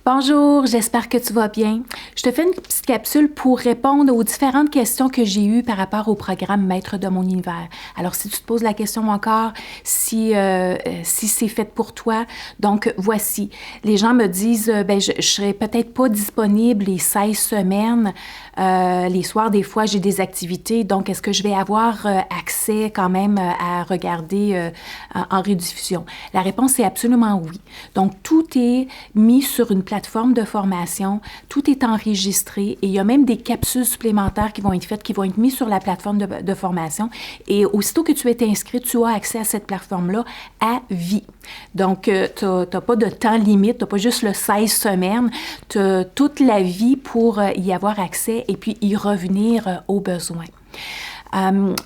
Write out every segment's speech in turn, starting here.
Bonjour, j'espère que tu vas bien. Je te fais une petite capsule pour répondre aux différentes questions que j'ai eues par rapport au programme Maître de mon univers. Alors, si tu te poses la question encore, si c'est fait pour toi, donc voici. Les gens me disent, je serai peut-être pas disponible les 16 semaines. Les soirs, des fois, j'ai des activités, donc est-ce que je vais avoir accès quand même à regarder en rediffusion? La réponse est absolument oui. Donc, tout est mis sur une plateforme de formation, tout est enregistré et il y a même des capsules supplémentaires qui vont être faites, qui vont être mises sur la plateforme de formation. Et aussitôt que tu es inscrit, tu as accès à cette plateforme-là à vie. Donc, tu n'as pas de temps limite, tu n'as pas juste le 16 semaines, tu as toute la vie pour y avoir accès et puis y revenir au besoin.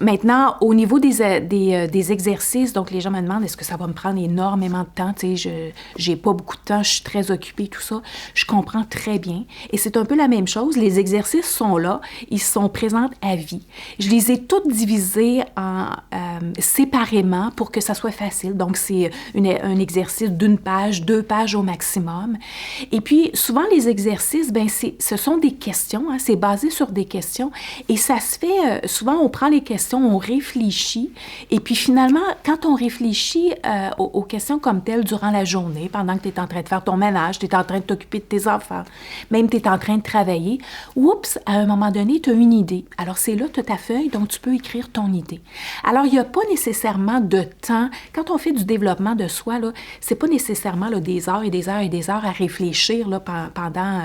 Maintenant, au niveau des exercices, donc les gens me demandent est-ce que ça va me prendre énormément de temps? Tu sais, j'ai pas beaucoup de temps, je suis très occupée, tout ça. Je comprends très bien. Et c'est un peu la même chose. Les exercices sont là, ils sont présents à vie. Je les ai toutes divisés séparément pour que ça soit facile. Donc, c'est un exercice d'une page, 2 pages au maximum. Et puis, souvent, les exercices, ce sont des questions, hein, c'est basé sur des questions. Et ça se fait, souvent, on prend les questions, on réfléchit, et puis finalement, quand on réfléchit aux questions comme telles durant la journée, pendant que tu es en train de faire ton ménage, tu es en train de t'occuper de tes enfants, même tu es en train de travailler, oups, à un moment donné, tu as une idée. Alors, c'est là, tu as ta feuille, donc tu peux écrire ton idée. Alors, il n'y a pas nécessairement de temps. Quand on fait du développement de soi, là, c'est pas nécessairement là, des heures et des heures et des heures à réfléchir là, pendant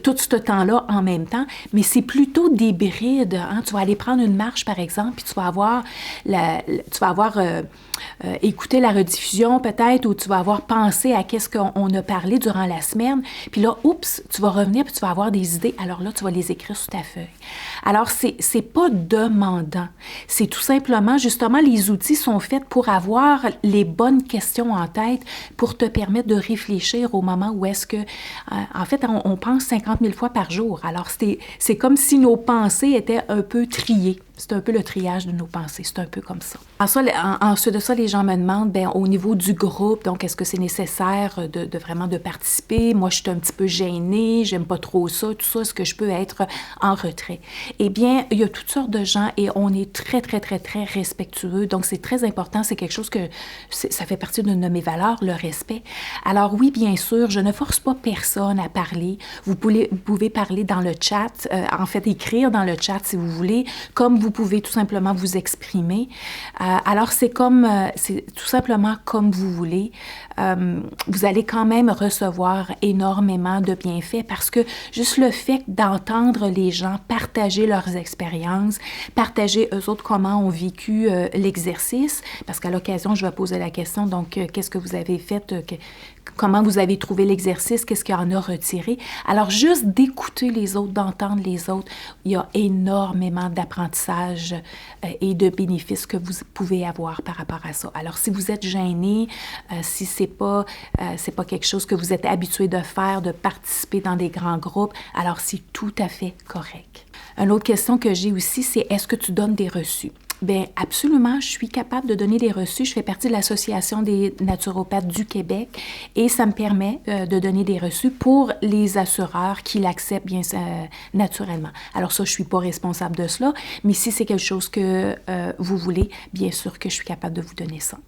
tout ce temps-là en même temps, mais c'est plutôt des brides. Hein? Tu vas aller prendre une marche, par exemple, puis tu vas avoir écouté la rediffusion peut-être, ou tu vas avoir pensé à qu'est-ce qu'on a parlé durant la semaine, puis là, oups, tu vas revenir, puis tu vas avoir des idées, alors là, tu vas les écrire sur ta feuille. Alors, c'est pas demandant. C'est tout simplement, justement, les outils sont faits pour avoir les bonnes questions en tête, pour te permettre de réfléchir au moment où est-ce que, en fait, on pense 50 000 fois par jour. Alors, c'est comme si nos pensées étaient un peu triées. C'est un peu le triage de nos pensées, c'est un peu comme ça. Ensuite de ça, les gens me demandent, au niveau du groupe, donc est-ce que c'est nécessaire de vraiment de participer? Moi, je suis un petit peu gênée, j'aime pas trop ça, tout ça, est-ce que je peux être en retrait? Eh bien, il y a toutes sortes de gens et on est très, très, très, très respectueux, donc c'est très important, c'est quelque chose que, ça fait partie de mes valeurs, le respect. Alors oui, bien sûr, je ne force pas personne à parler. Vous pouvez parler dans le chat, en fait, écrire dans le chat si vous voulez, comme vous pouvez tout simplement vous exprimer. Alors, c'est tout simplement comme vous voulez. Vous allez quand même recevoir énormément de bienfaits parce que juste le fait d'entendre les gens partager leurs expériences, partager eux autres comment ont vécu l'exercice, parce qu'à l'occasion, je vais poser la question, donc, qu'est-ce que vous avez fait, comment vous avez trouvé l'exercice, qu'est-ce qu'il y en a retiré. Alors, juste d'écouter les autres, d'entendre les autres, il y a énormément d'apprentissage et de bénéfices que vous pouvez avoir par rapport à ça. Alors, si vous êtes gêné, si c'est pas quelque chose que vous êtes habitué de faire, de participer dans des grands groupes, alors c'est tout à fait correct. Une autre question que j'ai aussi, c'est est-ce que tu donnes des reçus? Bien, absolument, je suis capable de donner des reçus. Je fais partie de l'Association des naturopathes du Québec et ça me permet de donner des reçus pour les assureurs qui l'acceptent bien naturellement. Alors ça, je ne suis pas responsable de cela, mais si c'est quelque chose que vous voulez, bien sûr que je suis capable de vous donner ça.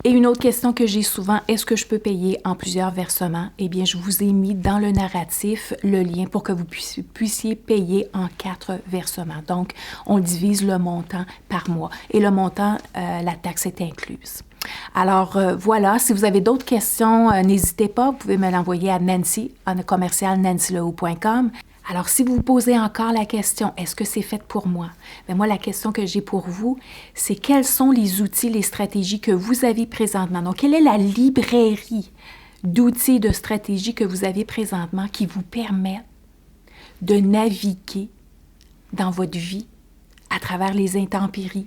Et une autre question que j'ai souvent, est-ce que je peux payer en plusieurs versements? Eh bien, je vous ai mis dans le narratif le lien pour que vous puissiez payer en 4 versements. Donc, on divise le montant par mois et le montant, la taxe est incluse. Alors, voilà, si vous avez d'autres questions, n'hésitez pas, vous pouvez me l'envoyer à nancy@nancylehou.com. Alors, si vous vous posez encore la question, est-ce que c'est fait pour moi? Bien, moi, la question que j'ai pour vous, c'est quels sont les outils, les stratégies que vous avez présentement? Donc, quelle est la librairie d'outils, de stratégies que vous avez présentement qui vous permettent de naviguer dans votre vie à travers les intempéries,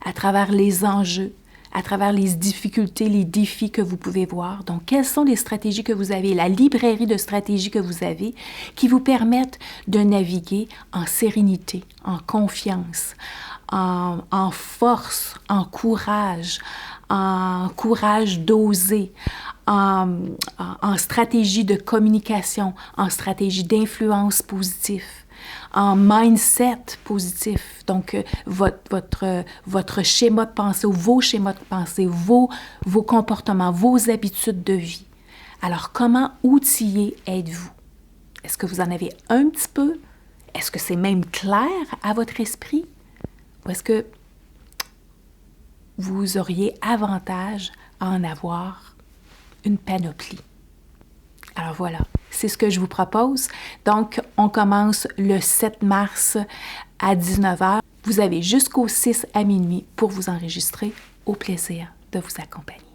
à travers les enjeux, à travers les difficultés, les défis que vous pouvez voir. Donc, quelles sont les stratégies que vous avez, la librairie de stratégies que vous avez qui vous permettent de naviguer en sérénité, en confiance, en force, en courage, en courage d'oser, en stratégie de communication, en stratégie d'influence positive, en mindset positif. Donc, votre schéma de pensée ou vos schémas de pensée, vos comportements, vos habitudes de vie. Alors, comment outillé êtes-vous? Est-ce que vous en avez un petit peu? Est-ce que c'est même clair à votre esprit? Ou est-ce que vous auriez avantage à en avoir une panoplie? Alors voilà, c'est ce que je vous propose. Donc, on commence le 7 mars à 19h. Vous avez jusqu'au 6 à minuit pour vous enregistrer. Au plaisir de vous accompagner.